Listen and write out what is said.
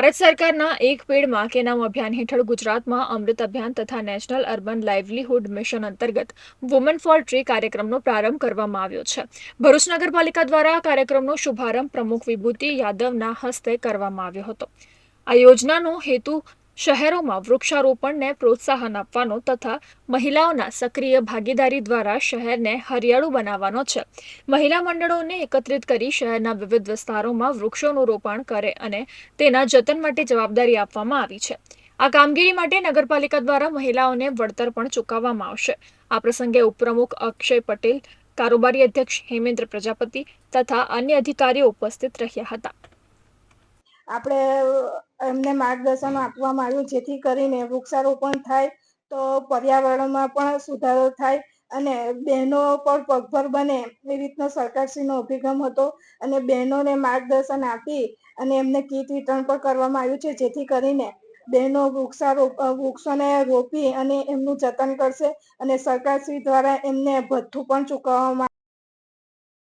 ભારત સરકારના એક પેડ માં કે નામ અભિયાન હેઠળ ગુજરાતમાં અમૃત અભિયાન તથા નેશનલ અર્બન લાઇવલીહુડ મિશન અંતર્ગત વુમન ફોર ટ્રી કાર્યક્રમનો પ્રારંભ કરવામાં આવ્યો છે. ભરૂચ નગરપાલિકા દ્વારા આ કાર્યક્રમનો શુભારંભ પ્રમુખ વિભૂતિ યાદવના હસ્તે કરવામાં આવ્યો હતો. આ યોજનાનો હેતુ શહેરોમાં વૃક્ષારોપણને પ્રોત્સાહન આપવાનો તથા મહિલાઓના સક્રિય ભાગીદારી દ્વારા શહેરને હરિયાળું બનાવવાનો છે. મહિલા મંડળોને એકત્રિત કરી શહેરના વિવિધ વિસ્તારોમાં વૃક્ષોનું રોપણ કરે અને તેના જતન માટે જવાબદારી આપવામાં આવી છે. આ કામગીરી માટે નગરપાલિકા દ્વારા મહિલાઓને વળતર પણ ચૂકવવામાં આવશે. આ પ્રસંગે ઉપપ્રમુખ અક્ષય પટેલ, કારોબારી અધ્યક્ષ હેમેન્દ્ર પ્રજાપતિ તથા અન્ય અધિકારીઓ ઉપસ્થિત રહ્યા હતા. આપણે એમને માર્ગદર્શન આપવામાં આવ્યું જેથી કરીને વૃક્ષારોપણ થાય તો પર્યાવરણમાં પણ સુધારો થાય અને બહેનો પણ પગભર બને એ રીતનો સરકારશ્રીનો અભિગમ હતો અને બહેનોને માર્ગદર્શન આપી અને એમને કીટ વિતરણ પણ કરવામાં આવ્યું છે જેથી કરીને બહેનો વૃક્ષોને રોપી અને એમનું જતન કરશે અને સરકારશ્રી દ્વારા એમને ભથ્થું પણ ચૂકવવામાં